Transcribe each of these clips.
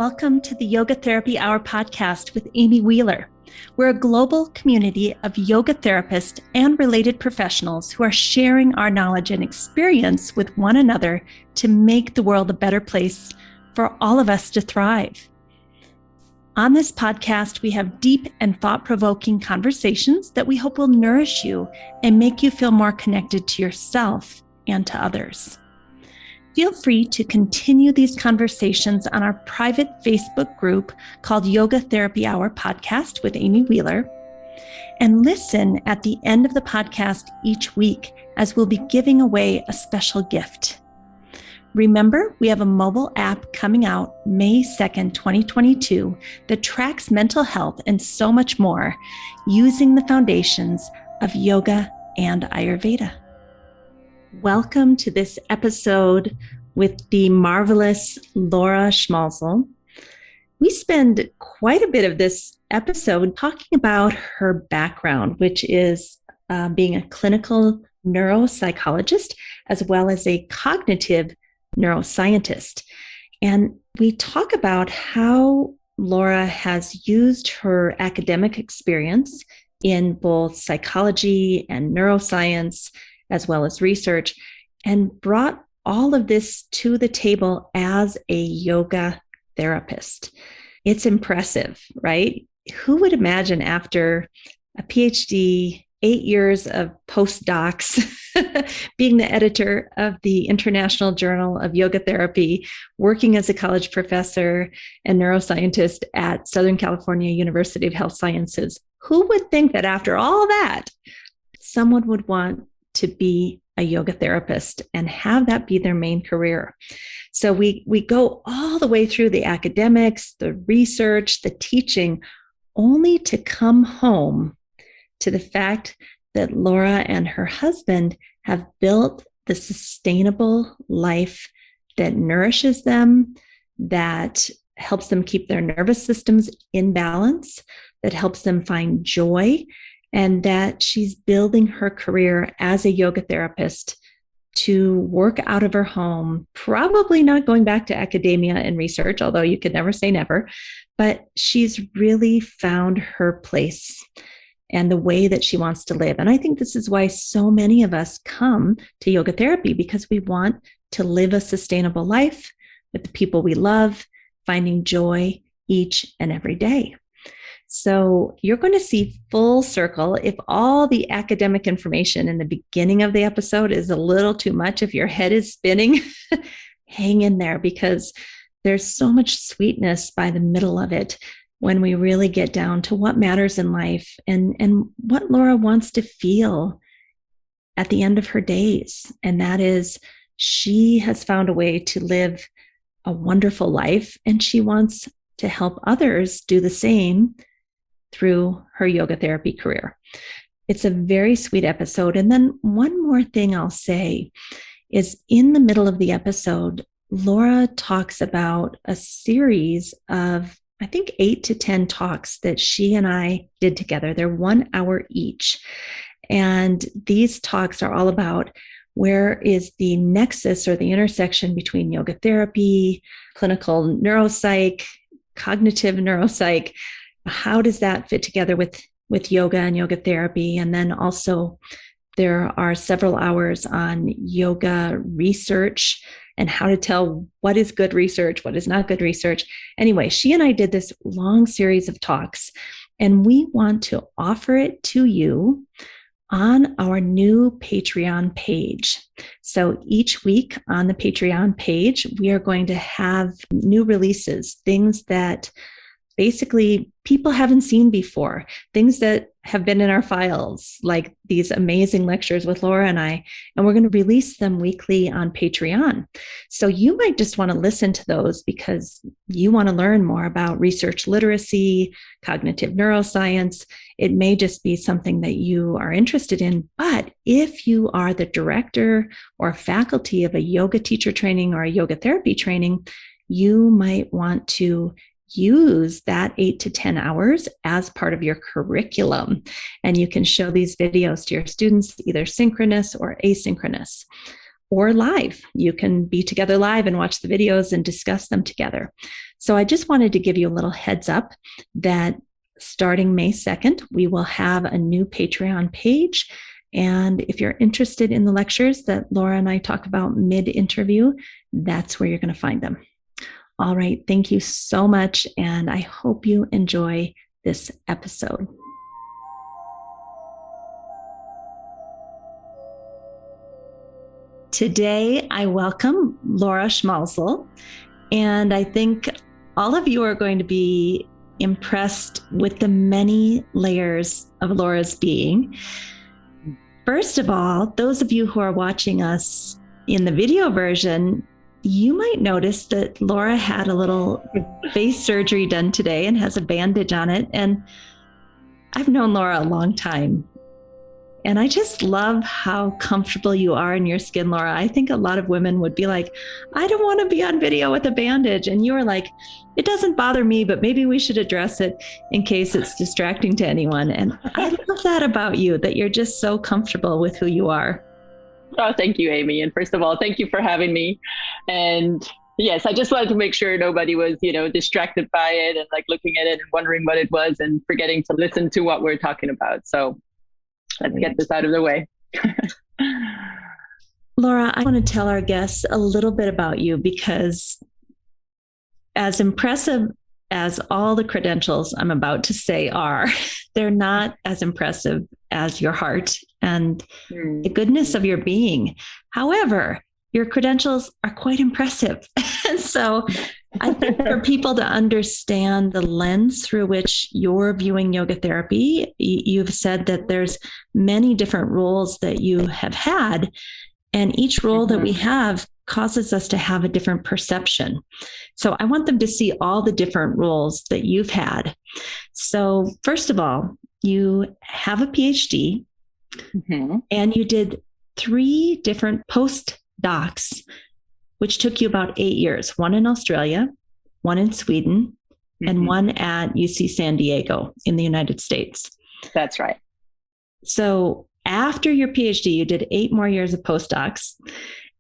Welcome to the Yoga Therapy Hour podcast with Amy Wheeler. We're a global community of yoga therapists and related professionals who are sharing our knowledge and experience with one another to make the world a better place for all of us to thrive. On this podcast, we have deep and thought-provoking conversations that we hope will nourish you and make you feel more connected to yourself and to others. Feel free to continue these conversations on our private Facebook group called Yoga Therapy Hour Podcast with Amy Wheeler, and listen at the end of the podcast each week as we'll be giving away a special gift. Remember, we have a mobile app coming out May 2nd, 2022 that tracks mental health and so much more using the foundations of yoga and Ayurveda. Welcome to this episode with the marvelous Laura Schmalzl. We spend quite a bit of this episode talking about her background, which is being a clinical neuropsychologist as well as a cognitive neuroscientist. And we talk about how Laura has used her academic experience in both psychology and neuroscience as well as research, and brought all of this to the table as a yoga therapist. It's impressive, right? Who would imagine after a PhD, 8 years of postdocs, being the editor of the International Journal of Yoga Therapy, working as a college professor and neuroscientist at Southern California University of Health Sciences? Who would think that after all that, someone would want to be a yoga therapist and have that be their main career? So we go all the way through the academics, the research, the teaching, only to come home to the fact that Laura and her husband have built the sustainable life that nourishes them, that helps them keep their nervous systems in balance, that helps them find joy, and that she's building her career as a yoga therapist to work out of her home, probably not going back to academia and research, although you could never say never, but she's really found her place and the way that she wants to live. And I think this is why so many of us come to yoga therapy, because we want to live a sustainable life with the people we love, finding joy each and every day. So you're going to see full circle. If all the academic information in the beginning of the episode is a little too much, if your head is spinning, hang in there, because there's so much sweetness by the middle of it when we really get down to what matters in life and what Laura wants to feel at the end of her days. And that is, she has found a way to live a wonderful life, and she wants to help others do the same through her yoga therapy career. It's a very sweet episode. And then one more thing I'll say is, in the middle of the episode, Laura talks about a series of, I think, 8 to 10 talks that she and I did together. They're 1 hour each. And these talks are all about where is the nexus or the intersection between yoga therapy, clinical neuropsych, cognitive neuropsych. How does that fit together with yoga and yoga therapy? And then also there are several hours on yoga research and how to tell what is good research, what is not good research. Anyway, she and I did this long series of talks, and we want to offer it to you on our new Patreon page. So each week on the Patreon page, we are going to have new releases, things that basically people haven't seen before, things that have been in our files, like these amazing lectures with Laura and I, and we're going to release them weekly on Patreon. So you might just want to listen to those because you want to learn more about research literacy, cognitive neuroscience. It may just be something that you are interested in, but if you are the director or faculty of a yoga teacher training or a yoga therapy training, you might want to use that 8 to 10 hours as part of your curriculum. And you can show these videos to your students, either synchronous or asynchronous. or live. You can be together live and watch the videos and discuss them together. So I just wanted to give you a little heads up that starting May 2nd, we will have a new Patreon page. And if you're interested in the lectures that Laura and I talk about mid-interview, that's where you're going to find them. All right. Thank you so much. And I hope you enjoy this episode. Today, I welcome Laura Schmalzl, and I think all of you are going to be impressed with the many layers of Laura's being. First of all, those of you who are watching us in the video version, you might notice that Laura had a little face surgery done today and has a bandage on it. And I've known Laura a long time. And I just love how comfortable you are in your skin, Laura. I think a lot of women would be like, I don't want to be on video with a bandage. And you were like, it doesn't bother me, but maybe we should address it in case it's distracting to anyone. And I love that about you, that you're just so comfortable with who you are. Oh, thank you, Amy. And first of all, thank you for having me. And yes, I just wanted to make sure nobody was, distracted by it and like looking at it and wondering what it was and forgetting to listen to what we're talking about. So let's get this out of the way. Laura, I want to tell our guests a little bit about you, because as impressive as all the credentials I'm about to say are, they're not as impressive as your heart and the goodness of your being. However, your credentials are quite impressive. And so I think for people to understand the lens through which you're viewing yoga therapy, you've said that there's many different roles that you have had, and each role that we have causes us to have a different perception. So I want them to see all the different roles that you've had. So first of all, you have a PhD, and you did 3 different post-docs, which took you about 8 years, one in Australia, one in Sweden, and one at UC San Diego in the United States. That's right. So after your PhD, you did 8 more years of postdocs,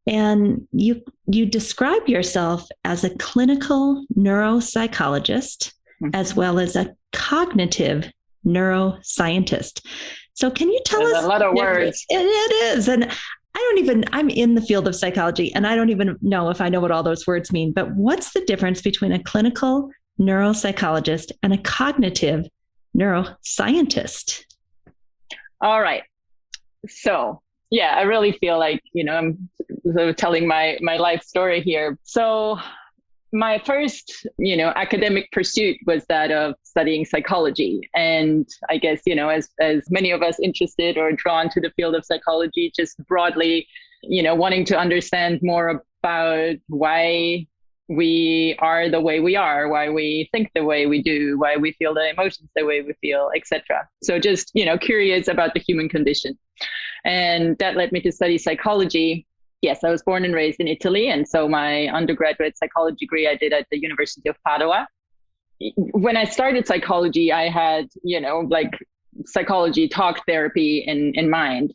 and you describe yourself as a clinical neuropsychologist, as well as a cognitive neuroscientist. So can you tell us? A lot of words. It is. And I'm in the field of psychology, and I don't even know if I know what all those words mean, but what's the difference between a clinical neuropsychologist and a cognitive neuroscientist? All right. So, yeah, I really feel like, I'm sort of telling my life story here. So my first, academic pursuit was that of studying psychology. And I guess, as many of us interested or drawn to the field of psychology, just broadly, wanting to understand more about why we are the way we are, why we think the way we do, why we feel the emotions the way we feel, etc. So just, curious about the human condition. And that led me to study psychology. Yes, I was born and raised in Italy. And so my undergraduate psychology degree I did at the University of Padua. When I started psychology, I had, psychology talk therapy in mind.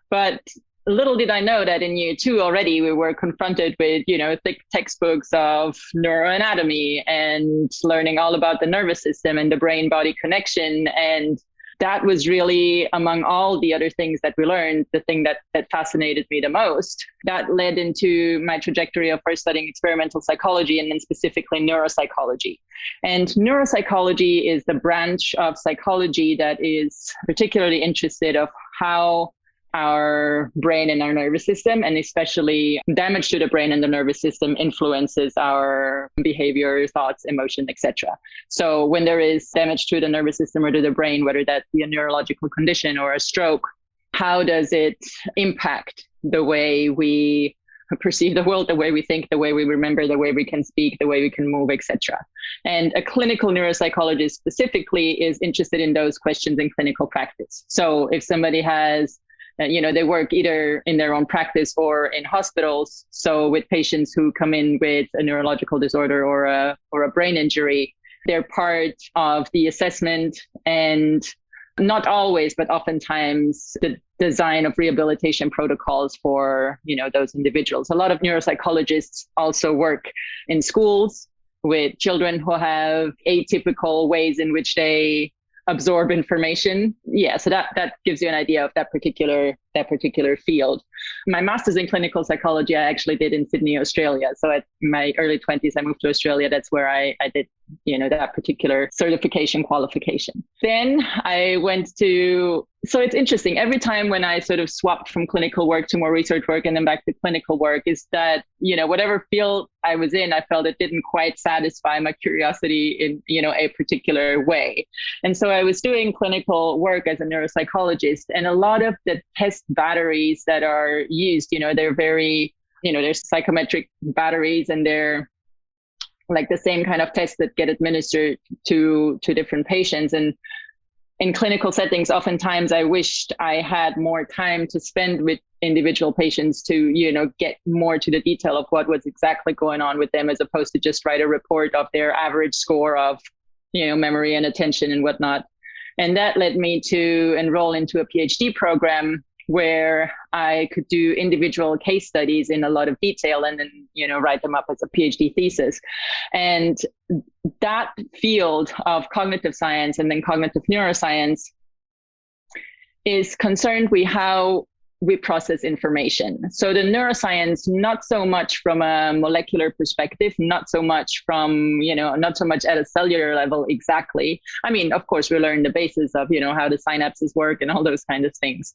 But little did I know that in year 2 already, we were confronted with, thick textbooks of neuroanatomy and learning all about the nervous system and the brain-body connection. And that was really, among all the other things that we learned, the thing that fascinated me the most. That led into my trajectory of first studying experimental psychology and then specifically neuropsychology. And neuropsychology is the branch of psychology that is particularly interested of how our brain and our nervous system, and especially damage to the brain and the nervous system, influences our behavior, thoughts, emotion, etc. So when there is damage to the nervous system or to the brain, whether that be a neurological condition or a stroke, how does it impact the way we perceive the world, the way we think, the way we remember, the way we can speak, the way we can move, etc. And a clinical neuropsychologist specifically is interested in those questions in clinical practice. So if somebody has they work either in their own practice or in hospitals. So with patients who come in with a neurological disorder or a brain injury, they're part of the assessment and not always, but oftentimes the design of rehabilitation protocols for, those individuals. A lot of neuropsychologists also work in schools with children who have atypical ways in which they absorb information. Yeah, so that gives you an idea of that particular field. My master's in clinical psychology, I actually did in Sydney, Australia. So at my early 20s, I moved to Australia. That's where I did, that particular certification qualification. Then I went to, so it's interesting. Every time when I sort of swapped from clinical work to more research work and then back to clinical work, is that, whatever field I was in, I felt it didn't quite satisfy my curiosity in, a particular way. And so I was doing clinical work as a neuropsychologist, and a lot of the test batteries that are used, they're very, they're psychometric batteries, and they're like the same kind of tests that get administered to different patients. And in clinical settings, oftentimes I wished I had more time to spend with individual patients to, get more to the detail of what was exactly going on with them, as opposed to just write a report of their average score of, memory and attention and whatnot. And that led me to enroll into a PhD program where I could do individual case studies in a lot of detail and then, write them up as a PhD thesis. And that field of cognitive science and then cognitive neuroscience is concerned with how we process information. So the neuroscience, not so much from a molecular perspective, not so much from, not so much at a cellular level exactly. I mean, of course, we learn the basis of, how the synapses work and all those kinds of things.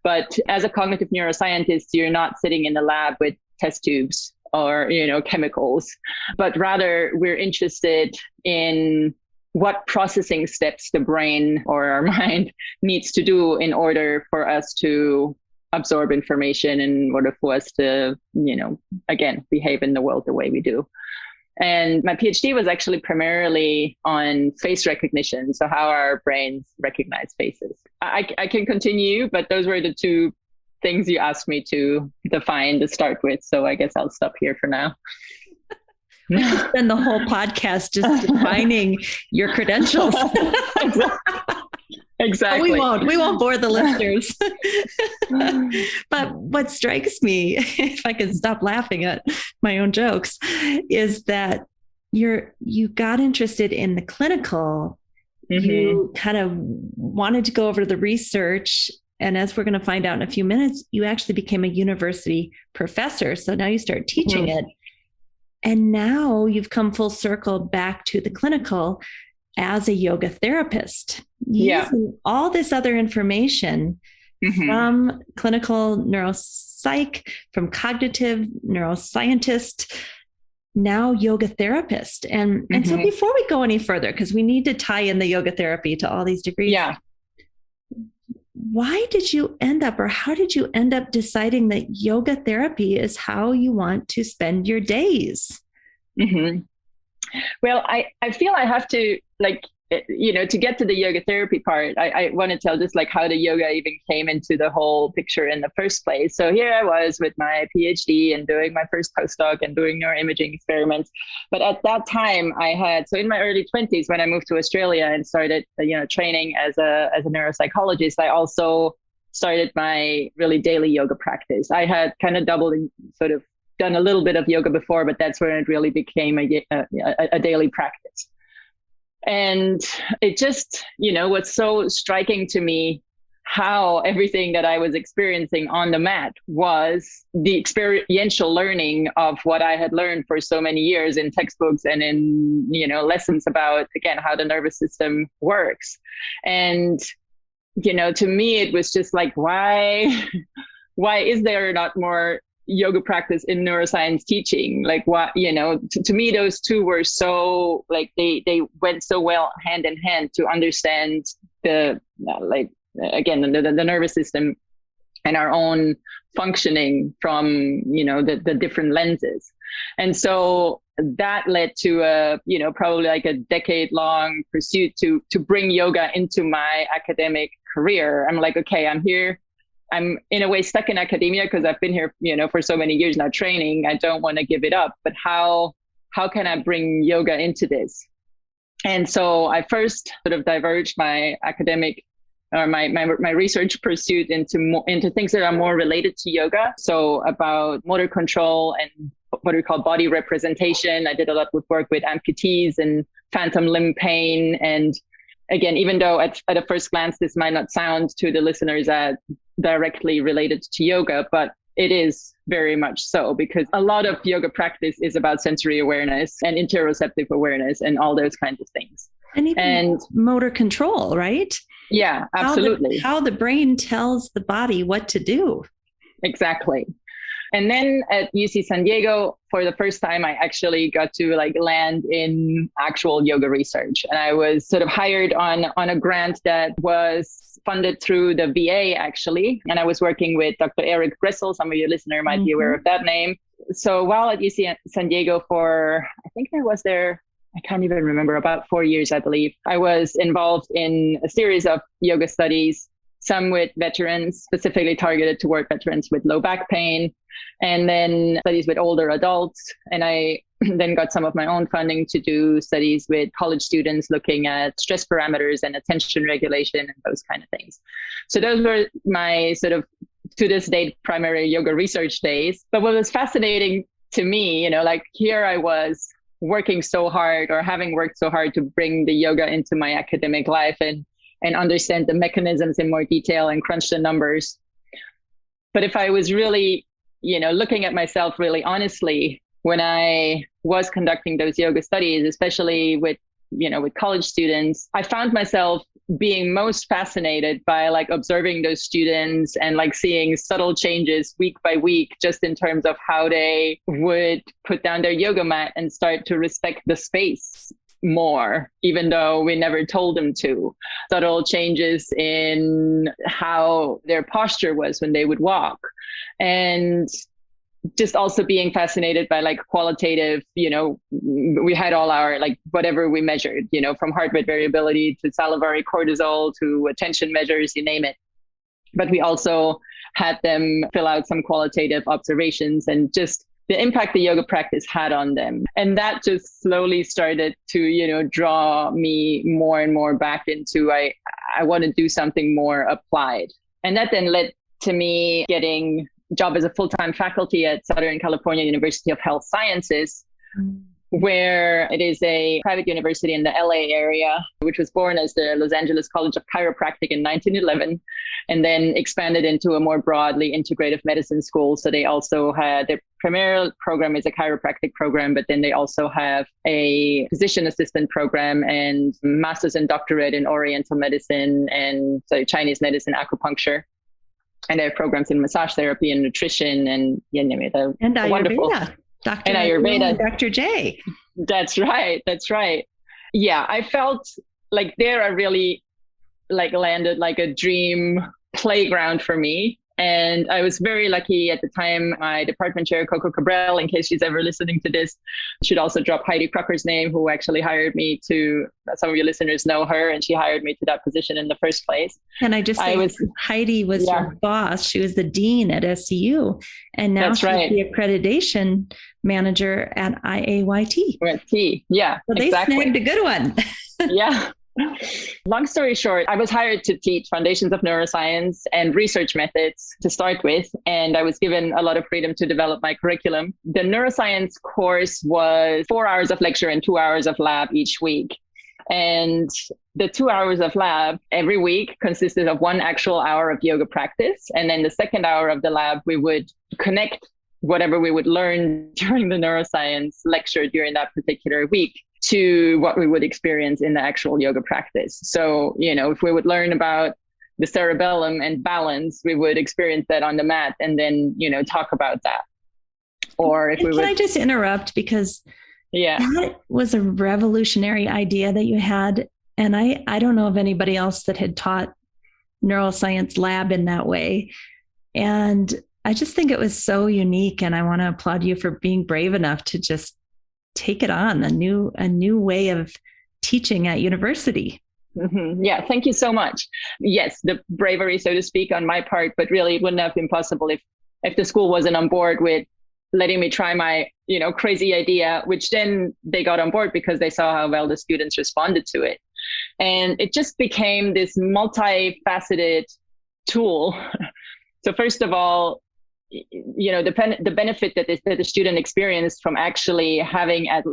But as a cognitive neuroscientist, you're not sitting in the lab with test tubes or, chemicals, but rather we're interested in what processing steps the brain or our mind needs to do in order for us to absorb information, in order for us to, again, behave in the world the way we do. And my PhD was actually primarily on face recognition, so how our brains recognize faces. I can continue, but those were the two things you asked me to define to start with. So I guess I'll stop here for now. We could spend the whole podcast just defining your credentials. Exactly. We won't bore the listeners. But what strikes me, if I can stop laughing at my own jokes, is that you got interested in the clinical. Mm-hmm. You kind of wanted to go over the research. And as we're going to find out in a few minutes, you actually became a university professor. So now you start teaching mm-hmm. it. And now you've come full circle back to the clinical as a yoga therapist, using all this other information mm-hmm. from clinical neuropsych, from cognitive neuroscientist, now yoga therapist. And so before we go any further, because we need to tie in the yoga therapy to all these degrees. Yeah. Why did you end up, or how did you end up deciding that yoga therapy is how you want to spend your days? Mm-hmm. Well, I feel I have to, to get to the yoga therapy part, I want to tell just how the yoga even came into the whole picture in the first place. So here I was with my PhD and doing my first postdoc and doing neuroimaging experiments. But at that time so in my early 20s, when I moved to Australia and started, training as a neuropsychologist, I also started my really daily yoga practice. I had kind of doubled and sort of done a little bit of yoga before, but that's when it really became a daily practice. And it just, was so striking to me how everything that I was experiencing on the mat was the experiential learning of what I had learned for so many years in textbooks and in, lessons about, again, how the nervous system works. And, to me, it was just why is there not more yoga practice in neuroscience teaching? To me, those two were so they went so well hand in hand to understand the the nervous system and our own functioning from the different lenses. And so that led to probably a decade-long pursuit to bring yoga into my academic career. I'm okay, I'm here. I'm in a way stuck in academia because I've been here, for so many years now training. I don't want to give it up, but how can I bring yoga into this? And so I first sort of diverged my academic or my research pursuit into things that are more related to yoga. So about motor control and what we call body representation. I did a lot of work with amputees and phantom limb pain. And again, even though at a first glance, this might not sound to the listeners as directly related to yoga, but it is very much so, because a lot of yoga practice is about sensory awareness and interoceptive awareness and all those kinds of things. And even motor control, right? Yeah, absolutely. How the brain tells the body what to do. Exactly. And then at UC San Diego, for the first time, I actually got to land in actual yoga research. And I was sort of hired on a grant that was funded through the VA, actually. And I was working with Dr. Eric Gressel. Some of your listeners might be aware of that name. So while at UC San Diego I can't even remember, about 4 years, I believe, I was involved in a series of yoga studies, some with veterans, specifically targeted toward veterans with low back pain, and then studies with older adults. And I then got some of my own funding to do studies with college students looking at stress parameters and attention regulation and those kind of things. So those were my sort of, to this date, primary yoga research days. But what was fascinating to me, here I was working so hard, or having worked so hard to bring the yoga into my academic life and understand the mechanisms in more detail and crunch the numbers. But if I was really, looking at myself really honestly, when I was conducting those yoga studies, especially with college students, I found myself being most fascinated by observing those students and seeing subtle changes week by week, just in terms of how they would put down their yoga mat and start to respect the space more, even though we never told them to. Subtle changes in how their posture was when they would walk. And just also being fascinated by qualitative, we had all our whatever we measured, from heart rate variability to salivary cortisol to attention measures, you name it. But we also had them fill out some qualitative observations and just the impact the yoga practice had on them. And that just slowly started to, draw me more and more back into, I want to do something more applied. And that then led to me getting a job as a full-time faculty at Southern California University of Health Sciences, where it is a private university in the LA area, which was born as the Los Angeles College of Chiropractic in 1911, and then expanded into a more broadly integrative medicine school. So they also had, their premier program is a chiropractic program, but then they also have a physician assistant program and master's and doctorate in Oriental medicine and Chinese medicine, acupuncture. And they have programs in massage therapy and nutrition and Ayurveda. Wonderful. Dr. And Ayurveda. Dr. J. That's right. Yeah, I felt like there I really landed a dream playground for me. And I was very lucky at the time. My department chair, Coco Cabral, in case she's ever listening to this, should also drop Heidi Crocker's name, who actually hired me to, some of your listeners know her, and she hired me to that position in the first place. And Heidi was your boss. She was the dean at SCU. And now she's the accreditation manager at IAYT. Yeah, so they snagged a good one. Yeah. Long story short, I was hired to teach foundations of neuroscience and research methods to start with, and I was given a lot of freedom to develop my curriculum. The neuroscience course was 4 hours of lecture and 2 hours of lab each week. And the 2 hours of lab every week consisted of 1 actual hour of yoga practice. And then the second hour of the lab, we would connect whatever we would learn during the neuroscience lecture during that particular week to what we would experience in the actual yoga practice. So, if we would learn about the cerebellum and balance, we would experience that on the mat and then, talk about that. Or if Can I just interrupt? Because that was a revolutionary idea that you had. And I don't know of anybody else that had taught neuroscience lab in that way. And I just think it was so unique. And I want to applaud you for being brave enough to just take it on, a new way of teaching at university. Mm-hmm. Yeah, thank you so much. Yes, the bravery, so to speak, on my part, but really it wouldn't have been possible if the school wasn't on board with letting me try my, crazy idea, which then they got on board because they saw how well the students responded to it. And it just became this multifaceted tool. So first of all, the benefit that the student experienced from actually having at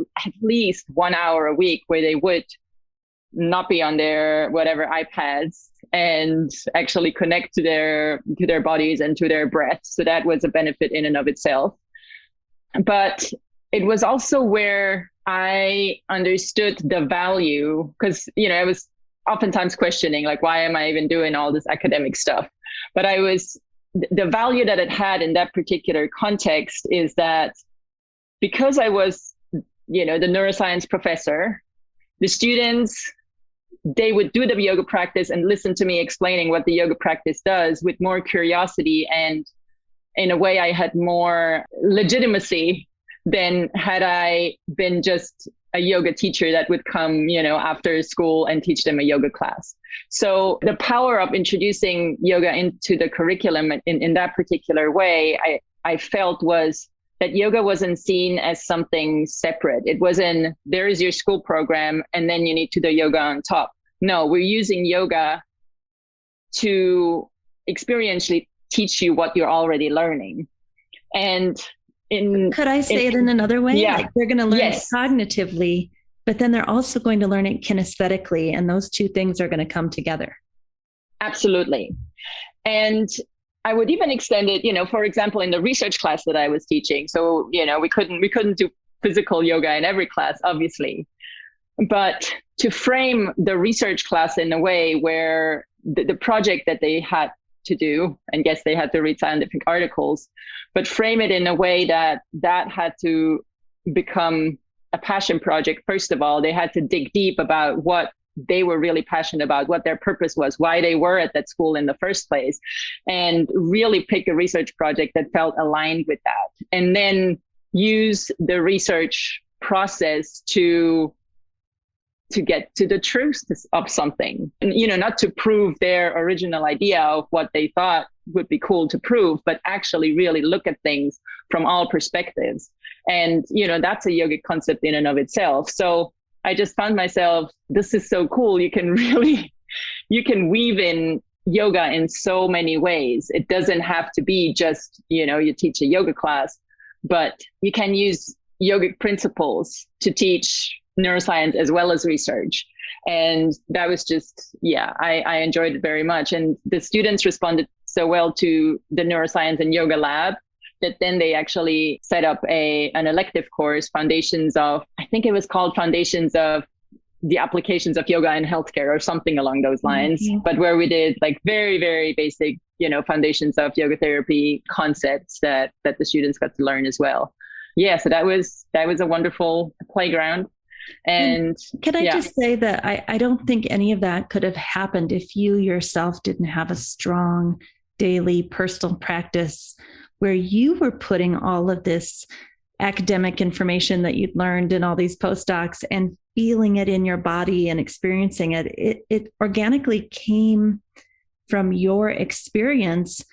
least 1 hour a week where they would not be on their whatever iPads and actually connect to their bodies and to their breath. So that was a benefit in and of itself. But it was also where I understood the value, because, I was oftentimes questioning, like, why am I even doing all this academic stuff? But the value that it had in that particular context is that because I was, the neuroscience professor, the students, they would do the yoga practice and listen to me explaining what the yoga practice does with more curiosity. And in a way, I had more legitimacy than had I been just a yoga teacher that would come, after school and teach them a yoga class. So the power of introducing yoga into the curriculum in that particular way, I felt was that yoga wasn't seen as something separate. It wasn't, there is your school program and then you need to do yoga on top. No, we're using yoga to experientially teach you what you're already learning. And could I say it in another way? Yeah. Like they're going to learn it cognitively, but then they're also going to learn it kinesthetically. And those two things are going to come together. Absolutely. And I would even extend it, for example, in the research class that I was teaching. So, we couldn't do physical yoga in every class, obviously. But to frame the research class in a way where the project that they had to do, and yes, they had to read scientific articles, but frame it in a way that had to become a passion project. First of all, they had to dig deep about what they were really passionate about, what their purpose was, why they were at that school in the first place, and really pick a research project that felt aligned with that. And then use the research process to get to the truth of something, and, not to prove their original idea of what they thought would be cool to prove, but actually really look at things from all perspectives. And, that's a yogic concept in and of itself. So I just found myself, this is so cool. You can weave in yoga in so many ways. It doesn't have to be just, you teach a yoga class, but you can use yogic principles to teach neuroscience as well as research. And that was just, I enjoyed it very much. And the students responded so well to the neuroscience and yoga lab that then they actually set up an elective course, Foundations of the Applications of Yoga in Healthcare, or something along those lines. Mm-hmm. But where we did like very, very basic, foundations of yoga therapy concepts that the students got to learn as well. Yeah, so that was a wonderful playground. And can I just say that I don't think any of that could have happened if you yourself didn't have a strong daily personal practice where you were putting all of this academic information that you'd learned in all these postdocs and feeling it in your body and experiencing it. It organically came from your experience.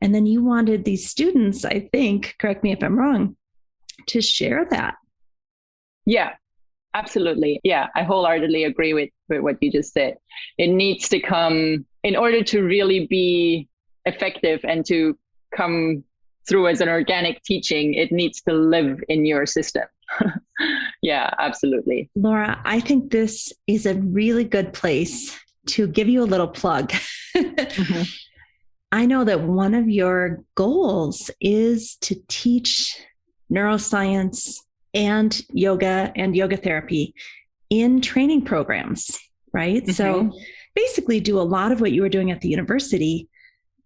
And then you wanted these students, I think, correct me if I'm wrong, to share that. Yeah. Absolutely. Yeah, I wholeheartedly agree with what you just said. It needs to come, in order to really be effective and to come through as an organic teaching, it needs to live in your system. Yeah, absolutely. Laura, I think this is a really good place to give you a little plug. Mm-hmm. I know that one of your goals is to teach neuroscience and yoga therapy in training programs, right? Mm-hmm. So basically do a lot of what you were doing at the university,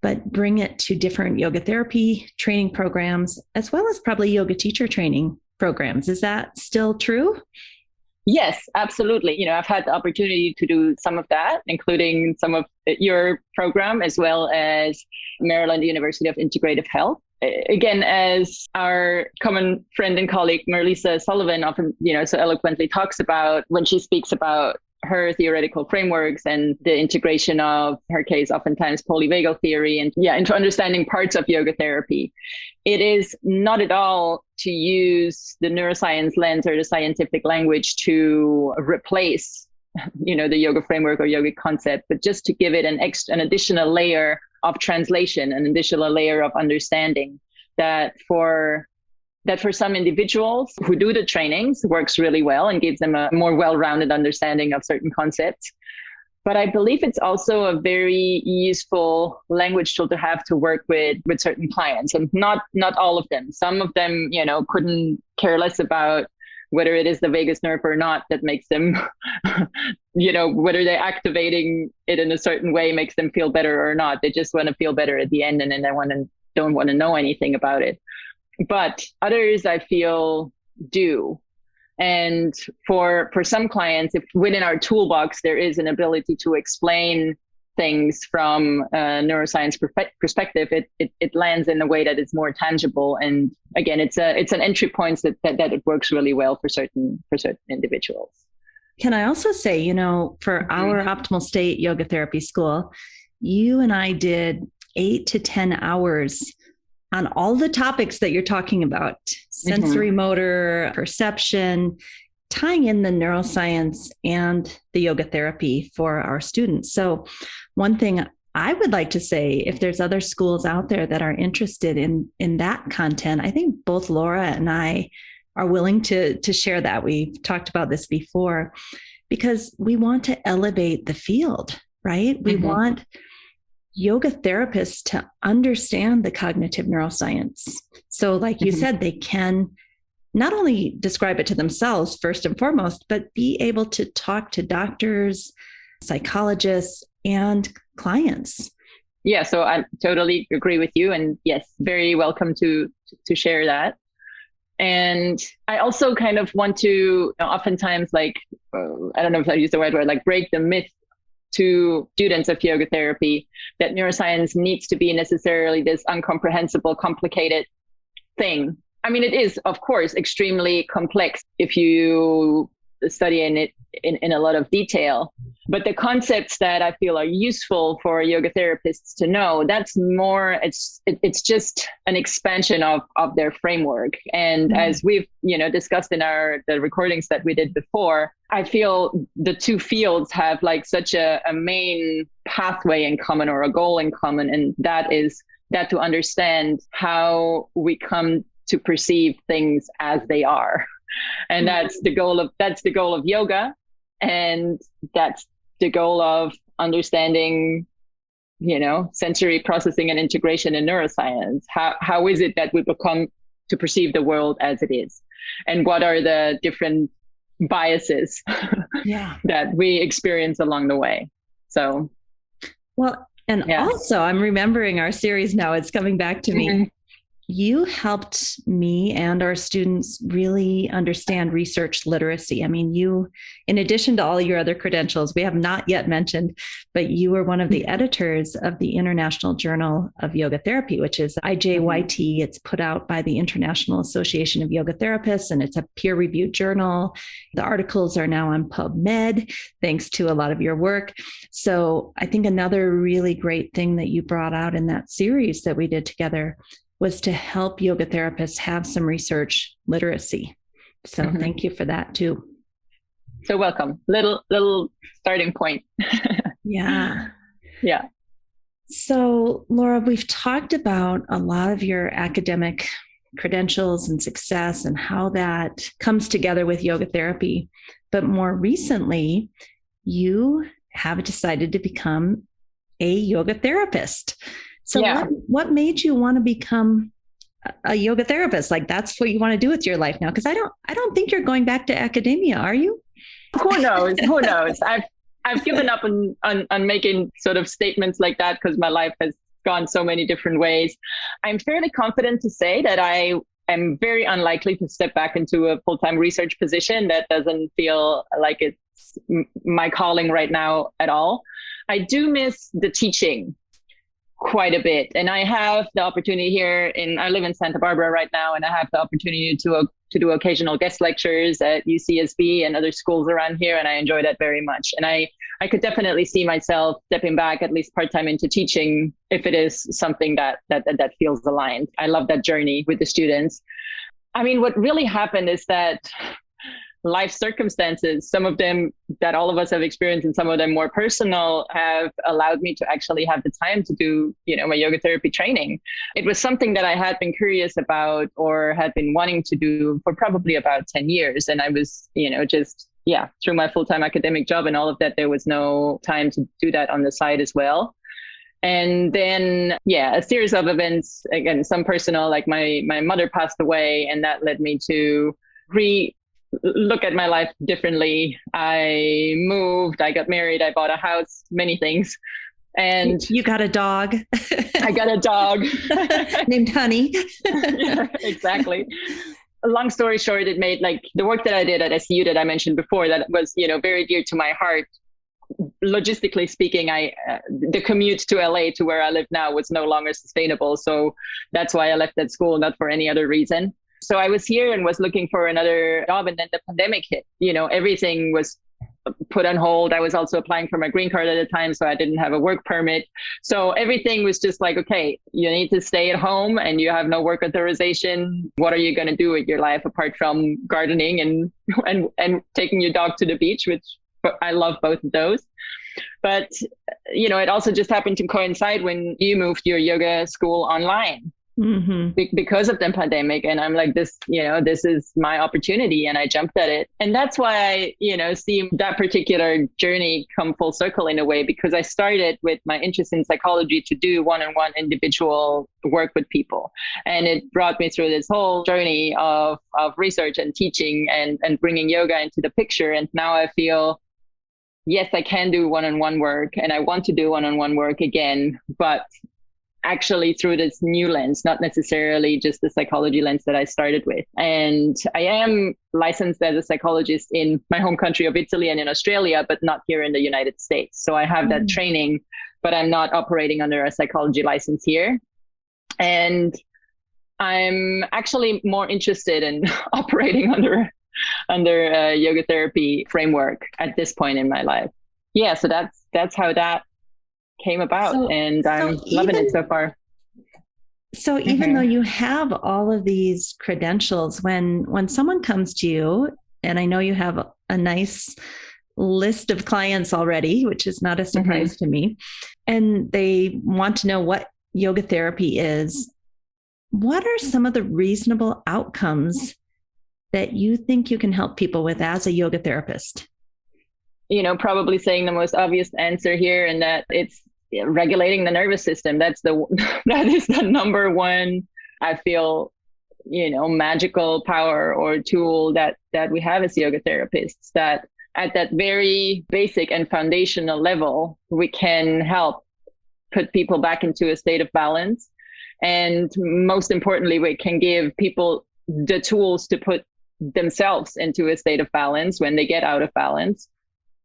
but bring it to different yoga therapy training programs, as well as probably yoga teacher training programs. Is that still true? Yes, absolutely. I've had the opportunity to do some of that, including some of your program, as well as Maryland University of Integrative Health. Again, as our common friend and colleague, Marlisa Sullivan, often, so eloquently talks about when she speaks about her theoretical frameworks and the integration of, her case, oftentimes polyvagal theory, and into understanding parts of yoga therapy. It is not at all to use the neuroscience lens or the scientific language to replace the yoga framework or yogic concept, but just to give it an additional layer of translation, an additional layer of understanding that for some individuals who do the trainings works really well and gives them a more well-rounded understanding of certain concepts. But I believe it's also a very useful language tool to have to work with certain clients, and not all of them. Some of them, couldn't care less about whether it is the vagus nerve or not that makes them, whether they're activating it in a certain way makes them feel better or not. They just want to feel better at the end, and then they don't want to know anything about it. But others, I feel, do. And for some clients, if within our toolbox, there is an ability to explain things from a neuroscience perspective, it lands in a way that is more tangible. And again, it's an entry point that it works really well for certain individuals. Can I also say, for our Optimal State Yoga Therapy School, you and I did 8 to 10 hours on all the topics that you're talking about, sensory motor, perception, tying in the neuroscience and the yoga therapy for our students. So one thing I would like to say, if there's other schools out there that are interested in that content, I think both Laura and I are willing to share that. We've talked about this before, because we want to elevate the field, right? We want yoga therapists to understand the cognitive neuroscience. So like you said, they can not only describe it to themselves first and foremost, but be able to talk to doctors, psychologists, and clients. Yeah, so I totally agree with you. And yes, very welcome to share that. And I also kind of want to oftentimes, I don't know if I use the right word, break the myth to students of yoga therapy that neuroscience needs to be necessarily this incomprehensible, complicated thing. I mean, it is, of course, extremely complex if you study it in a lot of detail. But the concepts that I feel are useful for yoga therapists to know, that's more, it's just an expansion of their framework. And as we've, discussed in the recordings that we did before, I feel the two fields have such a main pathway in common, or a goal in common. And that is that to understand how we come to perceive things as they are. And that's the goal of yoga. And that's the goal of understanding, sensory processing and integration in neuroscience. How is it that we become to perceive the world as it is? And what are the different biases that we experience along the way? So, well, and also I'm remembering our series now, it's coming back to me. You helped me and our students really understand research literacy. I mean, you, in addition to all your other credentials, we have not yet mentioned, but you were one of the editors of the International Journal of Yoga Therapy, which is IJYT. It's put out by the International Association of Yoga Therapists, and it's a peer-reviewed journal. The articles are now on PubMed, thanks to a lot of your work. So I think another really great thing that you brought out in that series that we did together was to help yoga therapists have some research literacy. So thank you for that too. So welcome. Little starting point. Yeah. Yeah. So Laura, we've talked about a lot of your academic credentials and success and how that comes together with yoga therapy. But more recently, you have decided to become a yoga therapist. So what made you want to become a yoga therapist? That's what you want to do with your life now? Because I don't think you're going back to academia, are you? Who knows? Who knows? I've given up on making sort of statements like that because my life has gone so many different ways. I'm fairly confident to say that I am very unlikely to step back into a full-time research position. That doesn't feel like it's my calling right now at all. I do miss the teaching quite a bit. And I have the opportunity here I live in Santa Barbara right now, and I have the opportunity to do occasional guest lectures at UCSB and other schools around here. And I enjoy that very much. And I could definitely see myself stepping back at least part-time into teaching if it is something that feels aligned. I love that journey with the students. I mean, what really happened is that life circumstances, some of them that all of us have experienced and some of them more personal, have allowed me to actually have the time to do, my yoga therapy training. It was something that I had been curious about or had been wanting to do for probably about 10 years. And I was, through my full-time academic job and all of that, there was no time to do that on the side as well. And then, a series of events, again, some personal, like my mother passed away, and that led me to look at my life differently. I moved, I got married, I bought a house, many things. And you got a dog. I got a dog named Honey. Yeah, exactly. Long story short, it made, like, the work that I did at SU that I mentioned before, that was, very dear to my heart. Logistically speaking, the commute to LA, to where I live now, was no longer sustainable. So that's why I left that school, not for any other reason. So I was here and was looking for another job, and then the pandemic hit. Everything was put on hold. I was also applying for my green card at the time, so I didn't have a work permit. So everything was just like, okay, you need to stay at home and you have no work authorization. What are you going to do with your life apart from gardening and taking your dog to the beach, which I love both of those. But, it also just happened to coincide when you moved your yoga school online. Because of the pandemic. And I'm like, this is my opportunity, and I jumped at it. And that's why I, see that particular journey come full circle in a way, because I started with my interest in psychology to do one-on-one individual work with people. And it brought me through this whole journey of research and teaching and bringing yoga into the picture. And now I feel, yes, I can do one-on-one work, and I want to do one-on-one work again, but actually through this new lens, not necessarily just the psychology lens that I started with. And I am licensed as a psychologist in my home country of Italy and in Australia, but not here in the United States. So I have that training, but I'm not operating under a psychology license here. And I'm actually more interested in operating under a yoga therapy framework at this point in my life. Yeah, so that's how that came about, and I'm loving it so far. So even though you have all of these credentials, when someone comes to you, and I know you have a nice list of clients already, which is not a surprise to me, and they want to know what yoga therapy is, what are some of the reasonable outcomes that you think you can help people with as a yoga therapist? Probably saying the most obvious answer here, and that it's regulating the nervous system. That is the number one, I feel, magical power or tool that we have as yoga therapists, that at that very basic and foundational level, we can help put people back into a state of balance. And most importantly, we can give people the tools to put themselves into a state of balance when they get out of balance.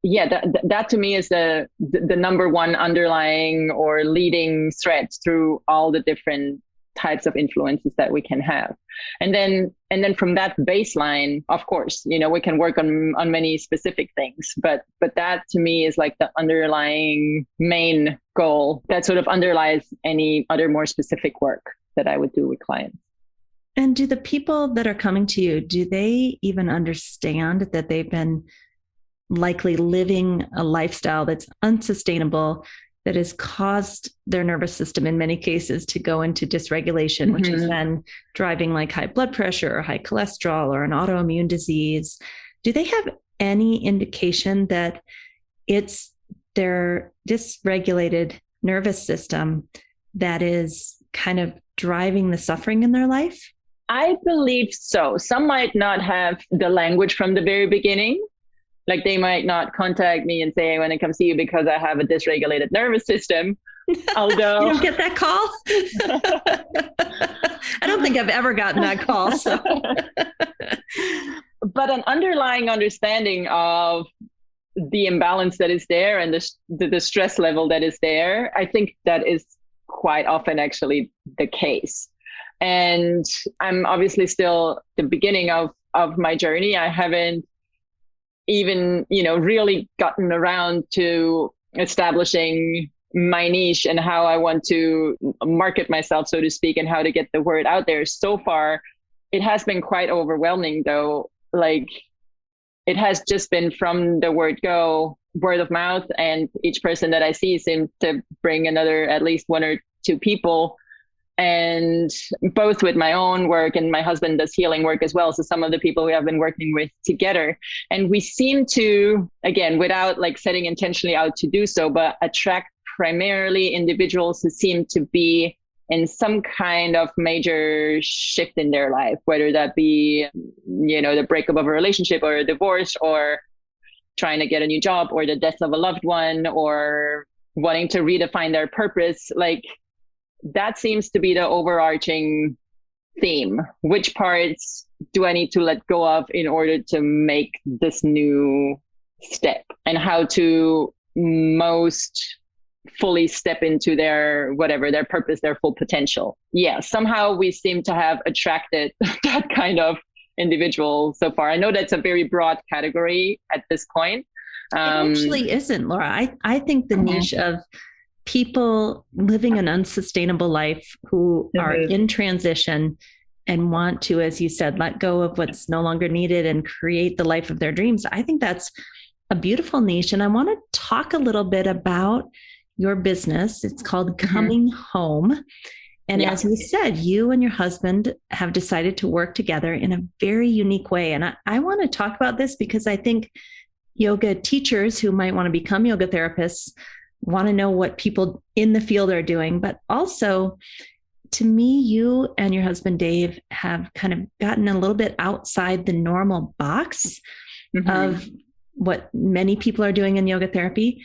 Yeah, that to me is the number one underlying or leading thread through all the different types of influences that we can have. And then from that baseline, of course, we can work on many specific things, but that to me is like the underlying main goal that sort of underlies any other more specific work that I would do with clients. And do the people that are coming to you, do they even understand that they've been likely living a lifestyle that's unsustainable, that has caused their nervous system in many cases to go into dysregulation, which is then driving like high blood pressure or high cholesterol or an autoimmune disease? Do they have any indication that it's their dysregulated nervous system that is kind of driving the suffering in their life? I believe so. Some might not have the language from the very beginning. Like, they might not contact me and say, I want to come see you because I have a dysregulated nervous system. Although you don't get that call. I don't think I've ever gotten that call. So. But an underlying understanding of the imbalance that is there and the stress level that is there, I think that is quite often actually the case. And I'm obviously still the beginning of my journey. I haven't even, really gotten around to establishing my niche and how I want to market myself, so to speak, and how to get the word out there. So far, it has been quite overwhelming, though. Like, it has just been from the word go, word of mouth. And each person that I see seems to bring another, at least one or two people. And both with my own work, and my husband does healing work as well. So some of the people we have been working with together, and we seem to, again, without like setting intentionally out to do so, but attract primarily individuals who seem to be in some kind of major shift in their life, whether that be, the breakup of a relationship or a divorce, or trying to get a new job, or the death of a loved one, or wanting to redefine their purpose. Like, that seems to be the overarching theme. Which parts do I need to let go of in order to make this new step, and how to most fully step into their purpose, their full potential. Yeah, somehow we seem to have attracted that kind of individual so far. I know that's a very broad category at this point. It actually isn't, Laura. I think the niche of people living an unsustainable life who are in transition and want to, as you said, let go of what's no longer needed and create the life of their dreams. I think that's a beautiful niche. And I want to talk a little bit about your business. It's called Coming Home. And as you said, you and your husband have decided to work together in a very unique way. And I want to talk about this because I think yoga teachers who might want to become yoga therapists want to know what people in the field are doing. But also, to me, you and your husband, Dave, have kind of gotten a little bit outside the normal box of what many people are doing in yoga therapy.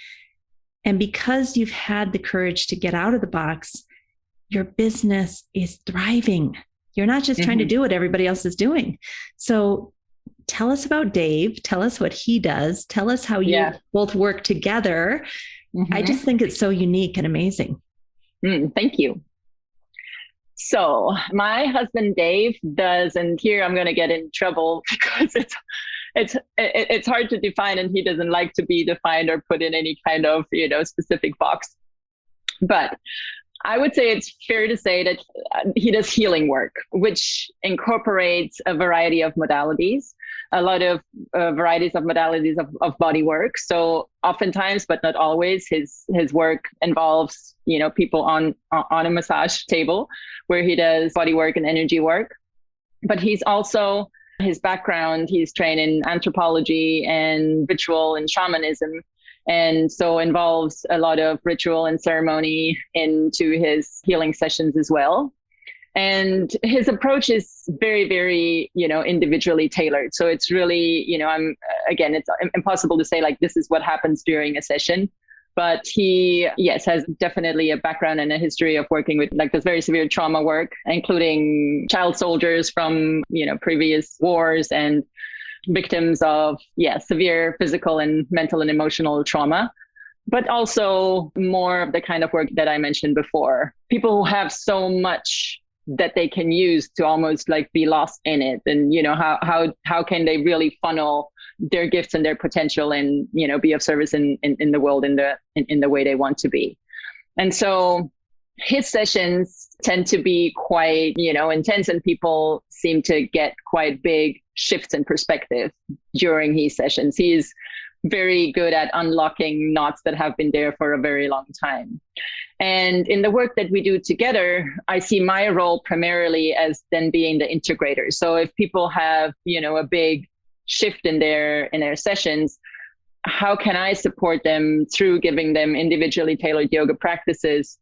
And because you've had the courage to get out of the box, your business is thriving. You're not just trying to do what everybody else is doing. So tell us about Dave. Tell us what he does. Tell us how you both work together. I just think it's so unique and amazing. Thank you. So my husband, Dave, does, and here I'm going to get in trouble because it's hard to define, and he doesn't like to be defined or put in any kind of, specific box. But I would say it's fair to say that he does healing work, which incorporates a variety of modalities, a lot of varieties of modalities of body work. So oftentimes, but not always, his work involves, people on a massage table where he does body work and energy work. But he's also, his background, he's trained in anthropology and ritual and shamanism. And so involves a lot of ritual and ceremony into his healing sessions as well. And his approach is very, very, individually tailored. So it's really, it's impossible to say like, this is what happens during a session. But he, has definitely a background and a history of working with like this very severe trauma work, including child soldiers from, previous wars and victims of, severe physical and mental and emotional trauma, but also more of the kind of work that I mentioned before. People who have so much that they can use to almost like be lost in it. And, how can they really funnel their gifts and their potential and, be of service in the world in the way they want to be. And so his sessions tend to be quite, intense, and people seem to get quite big shifts in perspective during his sessions. He's very good at unlocking knots that have been there for a very long time. And in the work that we do together, I see my role primarily as then being the integrator. So if people have, a big shift in their sessions, how can I support them through giving them individually tailored yoga practices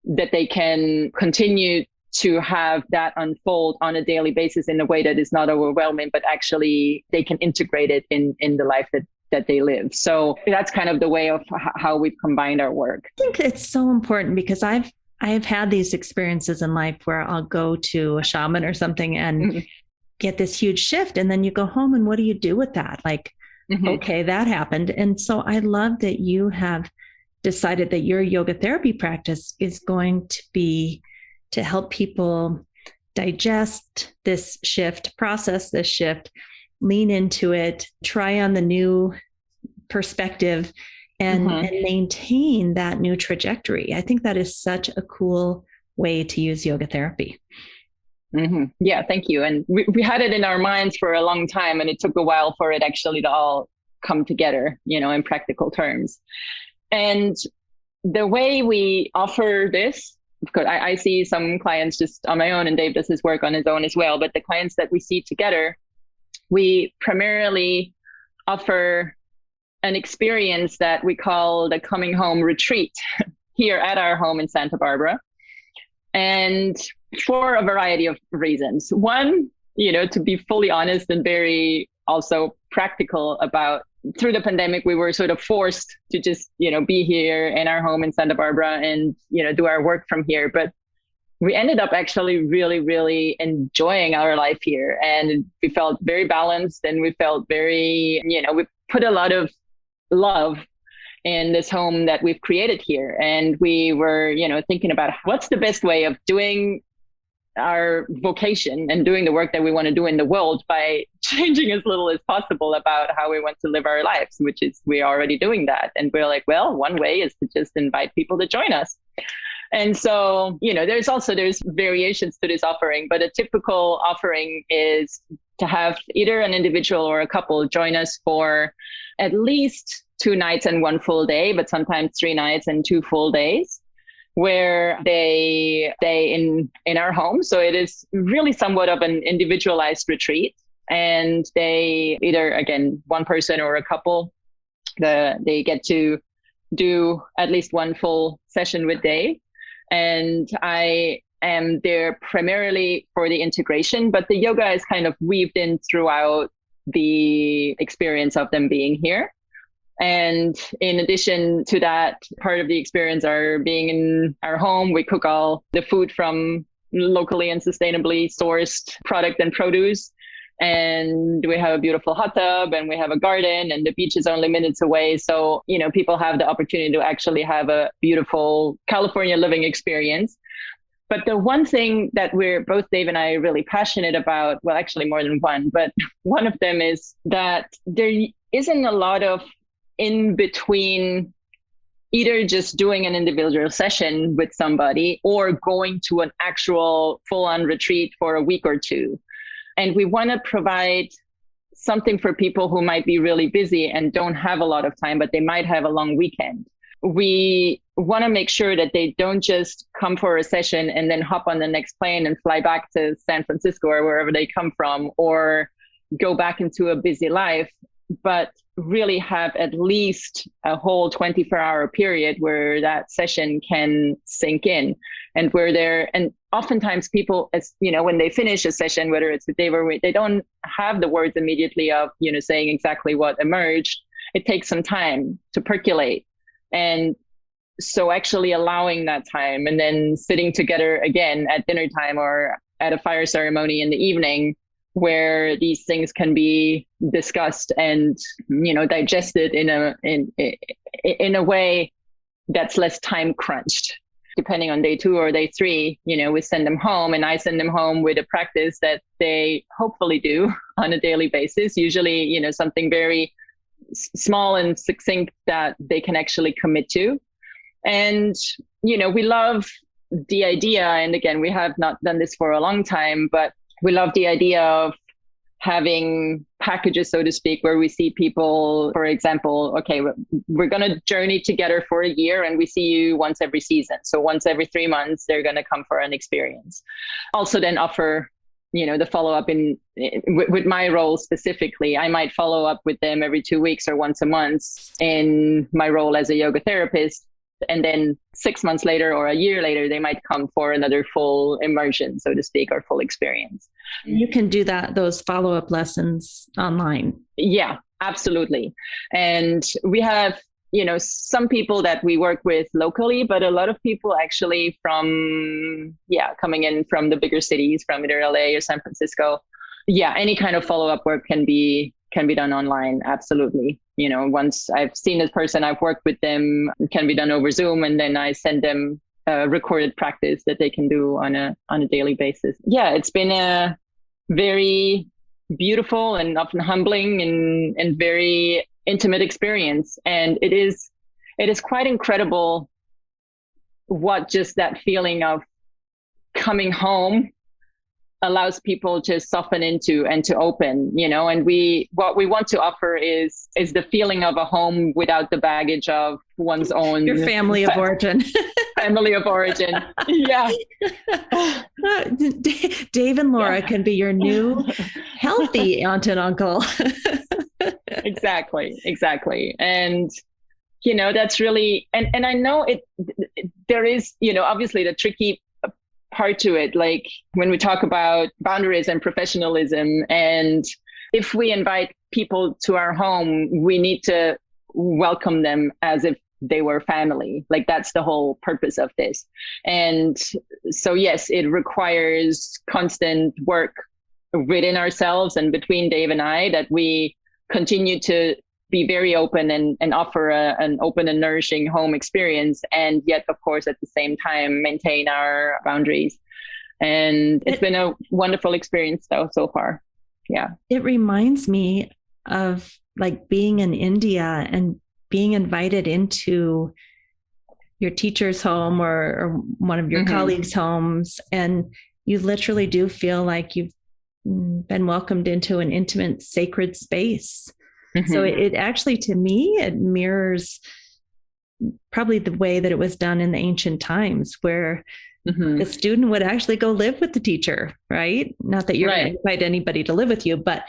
that they can continue to have that unfold on a daily basis in a way that is not overwhelming, but actually they can integrate it in the life that they live. So that's kind of the way of how we've combined our work. I think it's so important because I've had these experiences in life where I'll go to a shaman or something and get this huge shift. And then you go home and what do you do with that? Like, okay, that happened. And so I love that you have decided that your yoga therapy practice is going to be to help people digest this shift, process this shift, lean into it, try on the new perspective, and maintain that new trajectory. I think that is such a cool way to use yoga therapy. Yeah, thank you. And we had it in our minds for a long time, and it took a while for it actually to all come together, in practical terms. And the way we offer this, because I see some clients just on my own, and Dave does his work on his own as well, but the clients that we see together, we primarily offer an experience that we call the coming home retreat here at our home in Santa Barbara. And for a variety of reasons. One, to be fully honest and very also practical about, through the pandemic, we were sort of forced to just, be here in our home in Santa Barbara and, do our work from here. But we ended up actually really, really enjoying our life here. And we felt very balanced, and we felt very, we put a lot of love in this home that we've created here. And we were, thinking about what's the best way of doing our vocation and doing the work that we want to do in the world by changing as little as possible about how we want to live our lives, which is we're already doing that. And we're like, well, one way is to just invite people to join us. And so, there's variations to this offering, but a typical offering is to have either an individual or a couple join us for at least 2 nights and 1 full day, but sometimes 3 nights and 2 full days, where they stay in our home. So it is really somewhat of an individualized retreat. And they either, again, one person or a couple, they get to do at least 1 full session with Dave. And I am there primarily for the integration, but the yoga is kind of weaved in throughout the experience of them being here. And in addition to that, part of the experience are being in our home. We cook all the food from locally and sustainably sourced product and produce. And we have a beautiful hot tub, and we have a garden, and the beach is only minutes away. So, people have the opportunity to actually have a beautiful California living experience. But the one thing that we're both, Dave and I, really passionate about, well, actually more than one, but one of them is that there isn't a lot of in between either just doing an individual session with somebody or going to an actual full-on retreat for a week or 2. And we want to provide something for people who might be really busy and don't have a lot of time, but they might have a long weekend. We want to make sure that they don't just come for a session and then hop on the next plane and fly back to San Francisco or wherever they come from, or go back into a busy life, but really have at least a whole 24-hour period where that session can sink in, and where they're, and oftentimes people, as when they finish a session, whether it's with Dave or they don't have the words immediately of, saying exactly what emerged. It takes some time to percolate. And so actually allowing that time, and then sitting together again at dinner time or at a fire ceremony in the evening, where these things can be discussed and, digested in a way that's less time crunched. Depending on day 2 or day 3, we send them home, and I send them home with a practice that they hopefully do on a daily basis, usually, something very small and succinct that they can actually commit to. And, we love the idea, and again, we have not done this for a long time, but we love the idea of having packages, so to speak, where we see people, for example, okay, we're going to journey together for a year, and we see you once every season. So once every 3 months, they're going to come for an experience. Also then offer, the follow-up with my role specifically. I might follow up with them every 2 weeks or once a month in my role as a yoga therapist. And then 6 months later or a year later, they might come for another full immersion, so to speak, or full experience. You can do those follow-up lessons online. Yeah, absolutely. And we have, some people that we work with locally, but a lot of people actually coming in from the bigger cities, from either LA or San Francisco. Yeah, any kind of follow-up work can be done online. Absolutely. Once I've seen this person, I've worked with them, it can be done over Zoom, and then I send them a recorded practice that they can do on a daily basis. Yeah, it's been a very beautiful and often humbling and very intimate experience. And it is quite incredible what just that feeling of coming home allows people to soften into and to open, and what we want to offer is the feeling of a home without the baggage of one's own your family of origin. Family of origin. Yeah. Dave and Laura can be your new healthy aunt and uncle. Exactly. And that's really, and I know there is, obviously the tricky part to it, like when we talk about boundaries and professionalism, and if we invite people to our home, we need to welcome them as if they were family. Like that's the whole purpose of this. And so, yes, it requires constant work within ourselves and between Dave and I, that we continue to be very open and offer an open and nourishing home experience, and yet, of course, at the same time, maintain our boundaries. And it's been a wonderful experience so far. Yeah. It reminds me of like being in India and being invited into your teacher's home or one of your colleagues' homes. And you literally do feel like you've been welcomed into an intimate, sacred space. So it actually, to me, it mirrors probably the way that it was done in the ancient times, where the student would actually go live with the teacher, right? Not that you're going to invite anybody to live with you, but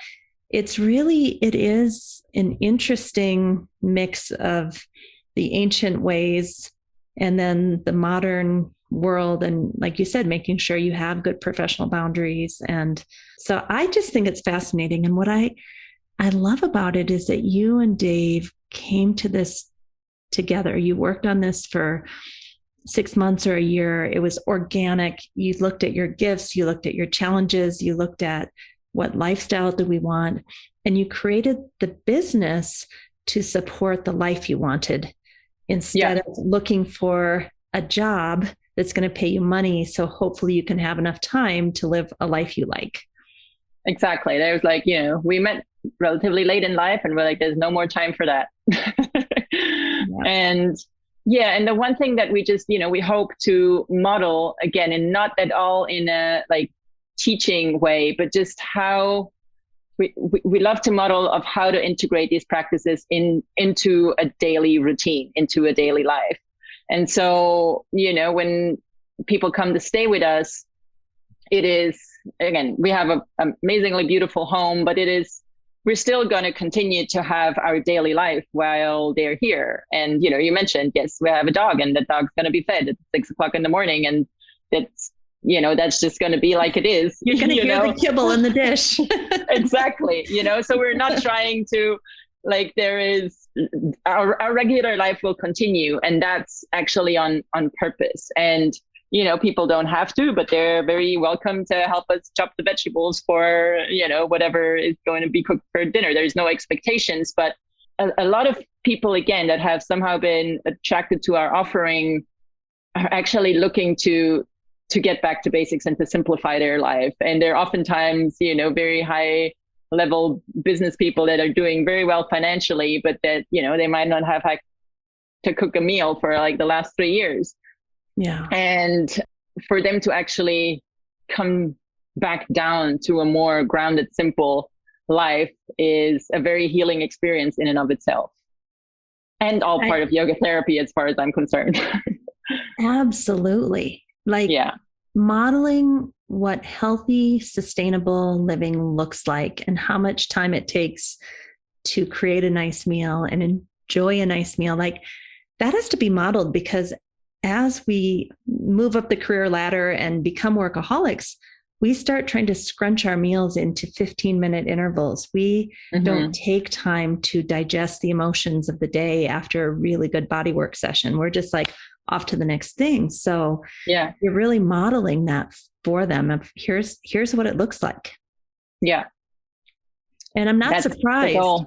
it is an interesting mix of the ancient ways and then the modern world. And like you said, making sure you have good professional boundaries. And so I just think it's fascinating. And what I love about it is that you and Dave came to this together. You worked on this for 6 months or a year. It was organic. You looked at your gifts, you looked at your challenges, you looked at what lifestyle do we want, and you created the business to support the life you wanted instead of looking for a job that's going to pay you money. So hopefully you can have enough time to live a life you like. Exactly. There was like, we met relatively late in life and we're like, there's no more time for that. And the one thing that we just, we hope to model again, and not at all in a like teaching way, but just how we love to model of how to integrate these practices into a daily routine, into a daily life. And so, when people come to stay with us, it is, again, we have an amazingly beautiful home, but we're still going to continue to have our daily life while they're here. And, you mentioned, yes, we have a dog, and the dog's going to be fed at 6 o'clock in the morning. And that's just going to be like it is. You're going to hear the kibble in the dish. Exactly. So we're not trying to, like, there is, our regular life will continue. And that's actually on purpose. And, people don't have to, but they're very welcome to help us chop the vegetables for, whatever is going to be cooked for dinner. There's no expectations, but a lot of people, again, that have somehow been attracted to our offering are actually looking to get back to basics and to simplify their life. And they're oftentimes, very high level business people that are doing very well financially, but that, they might not have had to cook a meal for like the last 3 years. Yeah. And for them to actually come back down to a more grounded, simple life is a very healing experience in and of itself. And all part of yoga therapy, as far as I'm concerned. Absolutely. Like modeling what healthy, sustainable living looks like and how much time it takes to create a nice meal and enjoy a nice meal. Like that has to be modeled, because as we move up the career ladder and become workaholics, we start trying to scrunch our meals into 15-minute intervals. We don't take time to digest the emotions of the day after a really good bodywork session. We're just like off to the next thing. So you're really modeling that for them. Of here's what it looks like. Yeah. And I'm not surprised.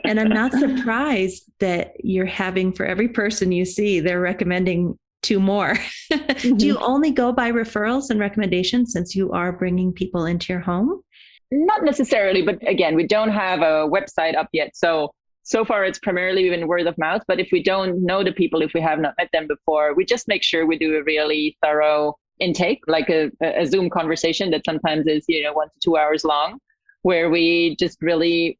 And I'm not surprised that you're having, for every person you see, they're recommending 2 more. Do you only go by referrals and recommendations since you are bringing people into your home? Not necessarily, but again, we don't have a website up yet. So far it's primarily been word of mouth. But if we don't know the people, if we have not met them before, we just make sure we do a really thorough intake, like a Zoom conversation that sometimes is, 1 to 2 hours long, where we just really,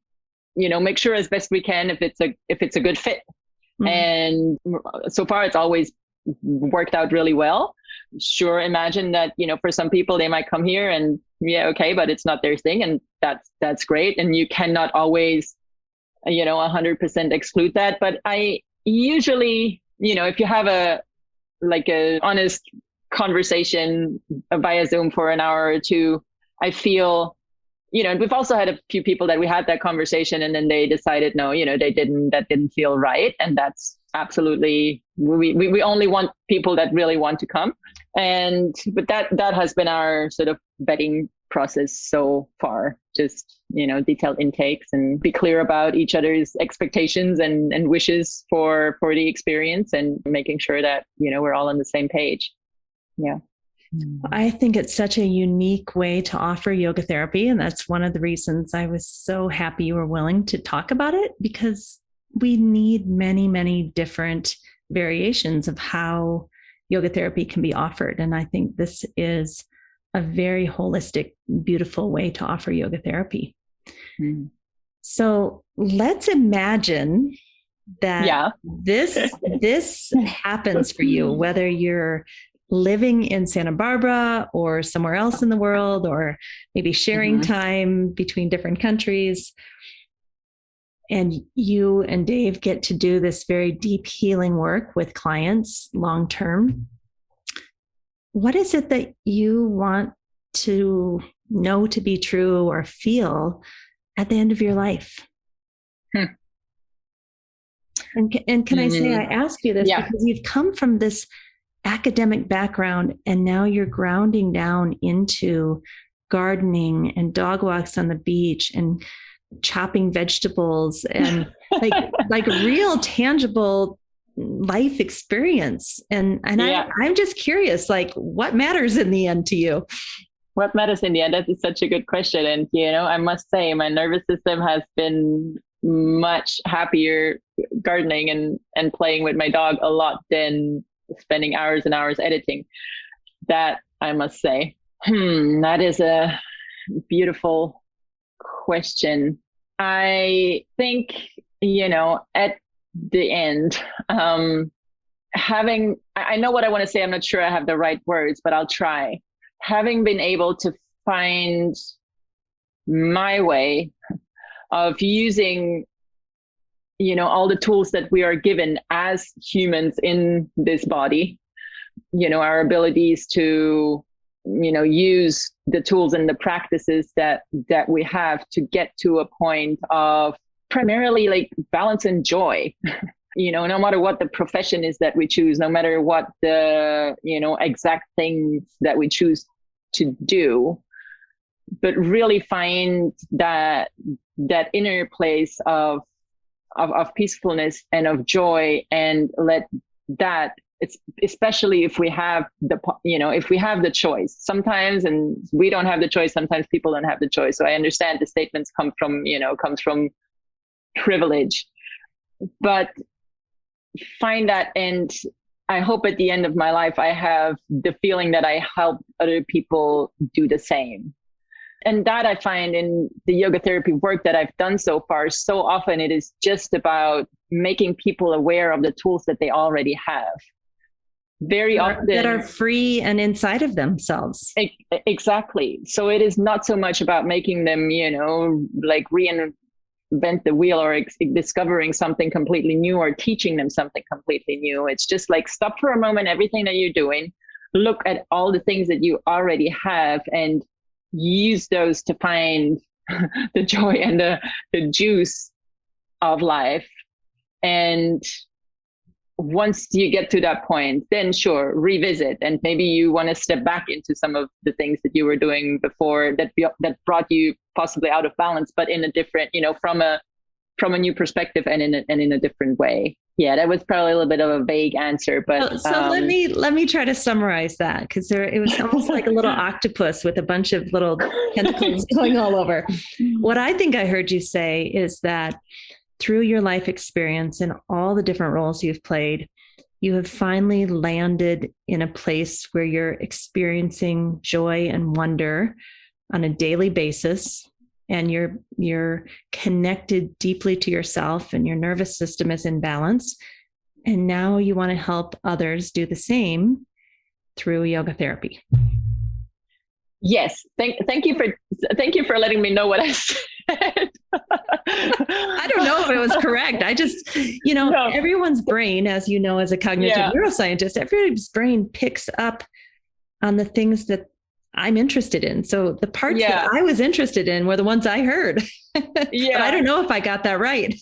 make sure as best we can if it's a good fit. Mm-hmm. And so far it's always worked out really well. Sure, imagine that, for some people they might come here and okay, but it's not their thing, and that's great. And you cannot always, 100% exclude that. But I usually, if you have a honest conversation via Zoom for an hour or two, I feel, and we've also had a few people that we had that conversation and then they decided, no, that didn't feel right. And that's absolutely, we only want people that really want to come. But that has been our sort of vetting process so far, just, detailed intakes and be clear about each other's expectations and wishes for the experience, and making sure that, we're all on the same page. Yeah. I think it's such a unique way to offer yoga therapy. And that's one of the reasons I was so happy you were willing to talk about it, because we need many, many different variations of how yoga therapy can be offered. And I think this is a very holistic, beautiful way to offer yoga therapy. Mm. So let's imagine that this happens for you, whether you're living in Santa Barbara or somewhere else in the world, or maybe sharing time between different countries. And you and Dave get to do this very deep healing work with clients long term. What is it that you want to know to be true or feel at the end of your life? And can I say, I ask you this because you've come from this academic background, and now you're grounding down into gardening and dog walks on the beach and chopping vegetables and like real tangible life experience. And I'm just curious, like, what matters in the end to you? What matters in the end? That is such a good question. And, I must say my nervous system has been much happier gardening and playing with my dog a lot than spending hours and hours editing. That I must say. That is a beautiful question. I think, at the end, I know what I want to say. I'm not sure I have the right words, but I'll try. Having been able to find my way of using, all the tools that we are given as humans in this body, our abilities to, use the tools and the practices that we have to get to a point of primarily like balance and joy, no matter what the profession is that we choose, no matter what the, exact things that we choose to do, but really find that inner place of peacefulness and of joy, and let that, it's especially if we have the choice sometimes, and we don't have the choice. Sometimes people don't have the choice. So I understand the statements comes from privilege, but find that. And I hope at the end of my life, I have the feeling that I help other people do the same. And that I find in the yoga therapy work that I've done so far, so often it is just about making people aware of the tools that they already have. Very often that are free and inside of themselves. Exactly. So it is not so much about making them, like reinvent the wheel or discovering something completely new or teaching them something completely new. It's just like, stop for a moment, everything that you're doing, look at all the things that you already have, and use those to find the joy and the juice of life. And once you get to that point, then sure, revisit. And maybe you want to step back into some of the things that you were doing before that brought you possibly out of balance, but in a different, from a new perspective and in a different way. Yeah, that was probably a little bit of a vague answer, but so let me try to summarize that, because it was almost like a little octopus with a bunch of little tentacles going all over. What I think I heard you say is that through your life experience and all the different roles you've played, You have finally landed in a place where you're experiencing joy and wonder on a daily basis, and you're connected deeply to yourself, and your nervous system is in balance. And now you want to help others do the same through yoga therapy. Yes. Thank you for letting me know what I said. I don't know if it was correct. I just, no. Everyone's brain, as you know, as a cognitive neuroscientist, everybody's brain picks up on the things that I'm interested in. So the parts that I was interested in were the ones I heard. But I don't know if I got that right.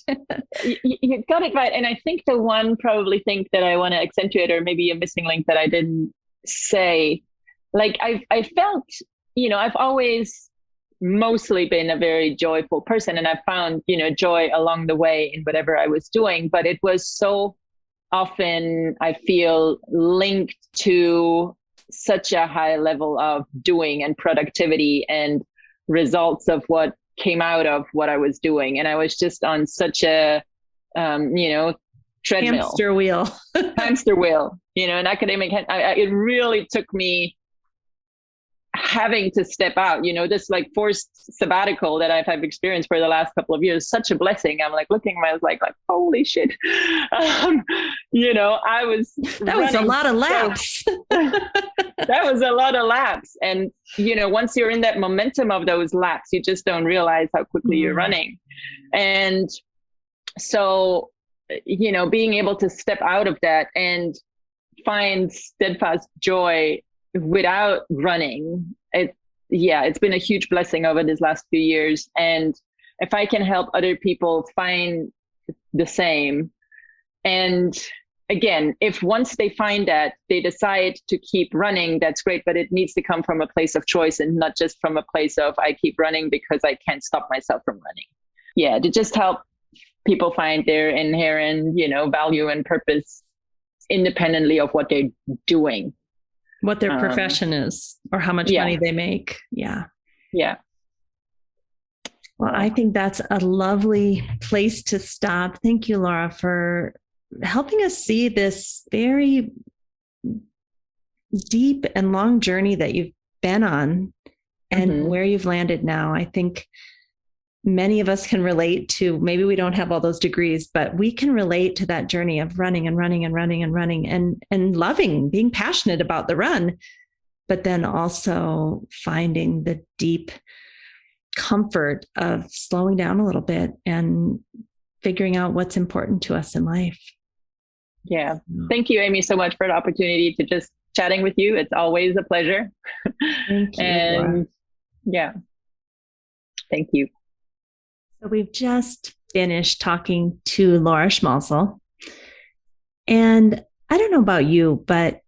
You got it right. And I think the one probably thing that I want to accentuate, or maybe a missing link that I didn't say, like I felt, I've always mostly been a very joyful person, and I found, joy along the way in whatever I was doing, but it was so often, I feel, linked to such a high level of doing and productivity and results of what came out of what I was doing. And I was just on such a, treadmill. Hamster wheel. An academic, it really took me having to step out, this like forced sabbatical that I've experienced for the last couple of years, such a blessing. I'm like looking, I was like, holy shit. That was a lot of laps. That was a lot of laps. And, once you're in that momentum of those laps, you just don't realize how quickly you're running. And so, being able to step out of that and find steadfast joy without running, it's been a huge blessing over these last few years. And if I can help other people find the same, and again, if once they find that, they decide to keep running, that's great, but it needs to come from a place of choice and not just from a place of I keep running because I can't stop myself from running. To just help people find their inherent, value and purpose independently of what they're doing. What their profession is, or how much money they make. Yeah. Well, I think that's a lovely place to stop. Thank you, Laura, for helping us see this very deep and long journey that you've been on and where you've landed now. I think many of us can relate to, maybe we don't have all those degrees, but we can relate to that journey of running and running and running and running and loving, being passionate about the run, but then also finding the deep comfort of slowing down a little bit and figuring out what's important to us in life. Yeah. Thank you, Amy, so much for the opportunity to just chatting with you. It's always a pleasure. Thank you. And thank you. So we've just finished talking to Laura Schmalzl. And I don't know about you, but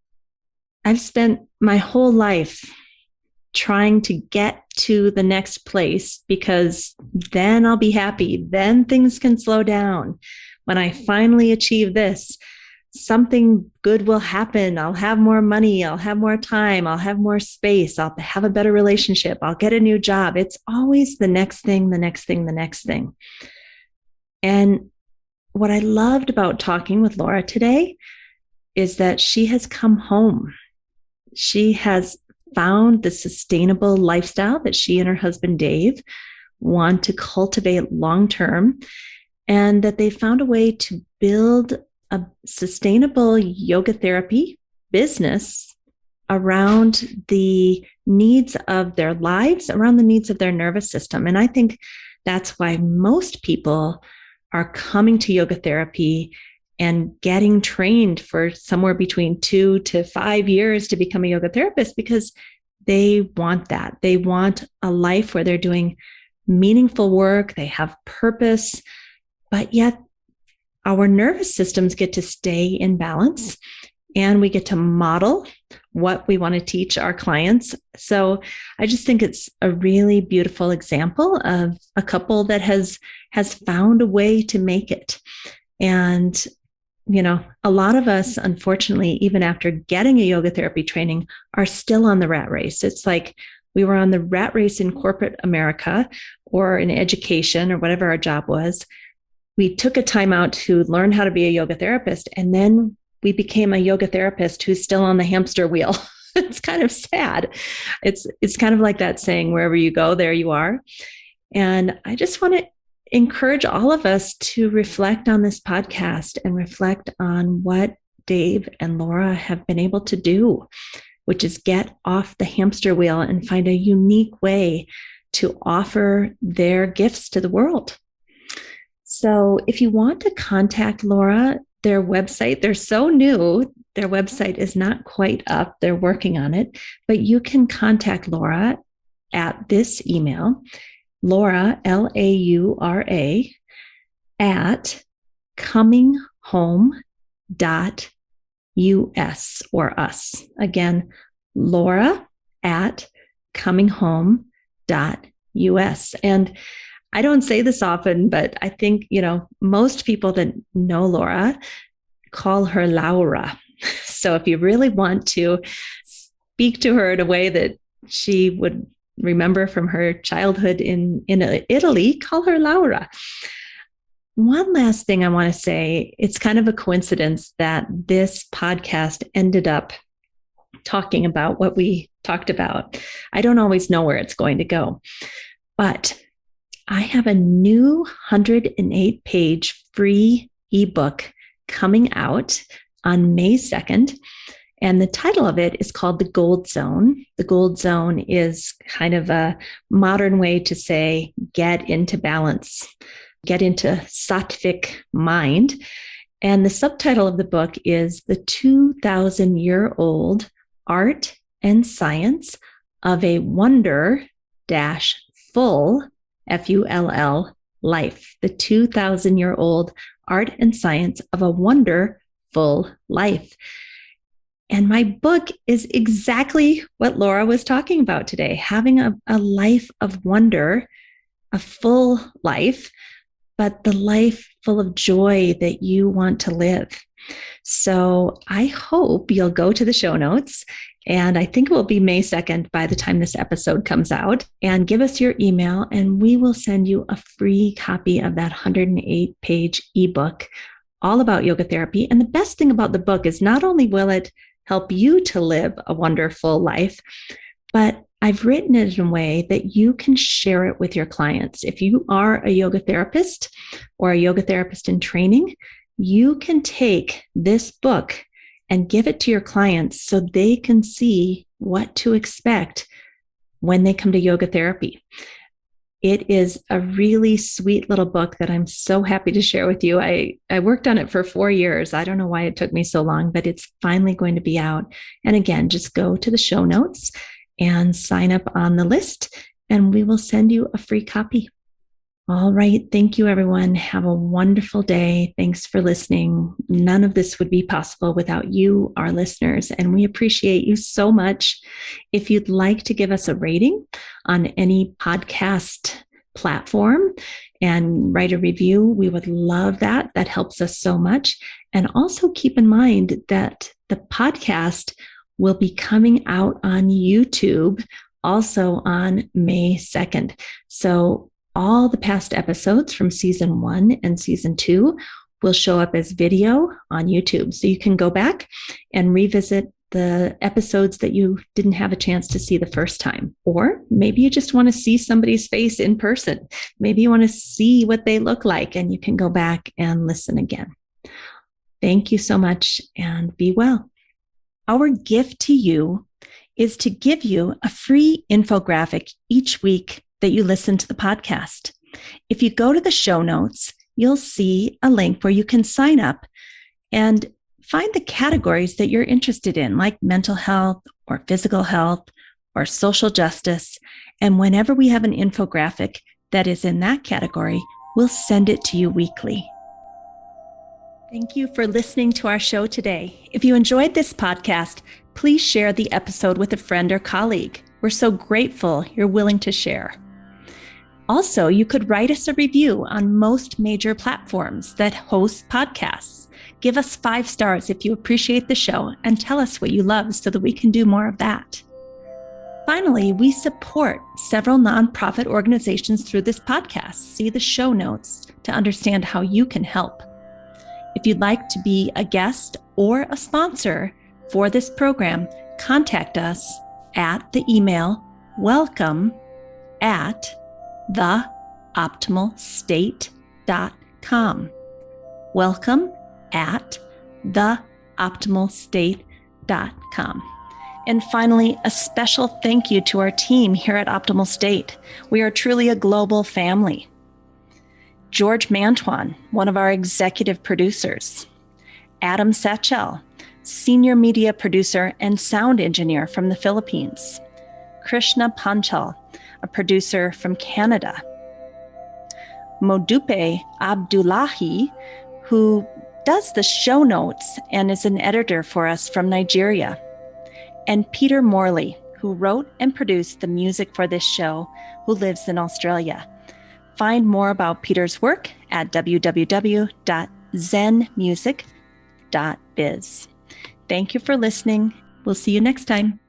I've spent my whole life trying to get to the next place because then I'll be happy. Then things can slow down. When I finally achieve this, something good will happen. I'll have more money. I'll have more time. I'll have more space. I'll have a better relationship. I'll get a new job. It's always the next thing, the next thing, the next thing. And what I loved about talking with Laura today is that she has come home. She has found the sustainable lifestyle that she and her husband, Dave, want to cultivate long-term, and that they found a way to build a sustainable yoga therapy business around the needs of their lives, around the needs of their nervous system. And I think that's why most people are coming to yoga therapy and getting trained for somewhere between 2 to 5 years to become a yoga therapist, because they want that. They want a life where they're doing meaningful work, they have purpose, but yet our nervous systems get to stay in balance, and we get to model what we want to teach our clients. So I just think it's a really beautiful example of a couple that has found a way to make it. And, a lot of us, unfortunately, even after getting a yoga therapy training, are still on the rat race. It's like we were on the rat race in corporate America or in education or whatever our job was. We took a time out to learn how to be a yoga therapist, and then we became a yoga therapist who's still on the hamster wheel. It's kind of sad. It's kind of like that saying, wherever you go, there you are. And I just want to encourage all of us to reflect on this podcast and reflect on what Dave and Laura have been able to do, which is get off the hamster wheel and find a unique way to offer their gifts to the world. So if you want to contact Laura, their website, they're so new, their website is not quite up. They're working on it, but you can contact Laura at this email, Laura, Laura, at cominghome.us or us. Again, Laura at cominghome.us. And I don't say this often, but I think, most people that know Laura call her Laura. So if you really want to speak to her in a way that she would remember from her childhood in Italy, call her Laura. One last thing I want to say, it's kind of a coincidence that this podcast ended up talking about what we talked about. I don't always know where it's going to go, but I have a new 108-page free ebook coming out on May 2nd. And the title of it is called The Gold Zone. The Gold Zone is kind of a modern way to say, get into balance, get into sattvic mind. And the subtitle of the book is The 2,000-Year-Old Art and Science of a Wonder-Full, Full life. The 2,000-Year-Old Art and Science of a Wonderful Life. And my book is exactly what Laura was talking about today, having a life of wonder, a full life, but the life full of joy that you want to live. So I hope you'll go to the show notes, and I think it will be May 2nd by the time this episode comes out, and give us your email, and we will send you a free copy of that 108-page ebook all about yoga therapy. And the best thing about the book is not only will it help you to live a wonderful life, but I've written it in a way that you can share it with your clients. If you are a yoga therapist or a yoga therapist in training, you can take this book and give it to your clients so they can see what to expect when they come to yoga therapy. It is a really sweet little book that I'm so happy to share with you. I worked on it for 4 years. I don't know why it took me so long, but it's finally going to be out. And again, just go to the show notes and sign up on the list, and we will send you a free copy. All right. Thank you, everyone. Have a wonderful day. Thanks for listening. None of this would be possible without you, our listeners, and we appreciate you so much. If you'd like to give us a rating on any podcast platform and write a review, we would love that. That helps us so much. And also keep in mind that the podcast will be coming out on YouTube also on May 2nd. So all the past episodes from season 1 and season 2 will show up as video on YouTube. So you can go back and revisit the episodes that you didn't have a chance to see the first time. Or maybe you just want to see somebody's face in person. Maybe you want to see what they look like, and you can go back and listen again. Thank you so much, and be well. Our gift to you is to give you a free infographic each week that you listen to the podcast. If you go to the show notes, you'll see a link where you can sign up and find the categories that you're interested in, like mental health or physical health or social justice. And whenever we have an infographic that is in that category, we'll send it to you weekly. Thank you for listening to our show today. If you enjoyed this podcast, please share the episode with a friend or colleague. We're so grateful you're willing to share. Also, you could write us a review on most major platforms that host podcasts. Give us 5 stars if you appreciate the show, and tell us what you love so that we can do more of that. Finally, we support several nonprofit organizations through this podcast. See the show notes to understand how you can help. If you'd like to be a guest or a sponsor for this program, contact us at the email welcome@theoptimalstate.com. welcome@theoptimalstate.com. And finally, a special thank you to our team here at Optimal State. We are truly a global family. George Mantuan, one of our executive producers. Adam Satchel, senior media producer and sound engineer from the Philippines. Krishna Panchal, a producer from Canada. Modupe Abdullahi, who does the show notes and is an editor for us from Nigeria. And Peter Morley, who wrote and produced the music for this show, who lives in Australia. Find more about Peter's work at www.zenmusic.biz. Thank you for listening. We'll see you next time.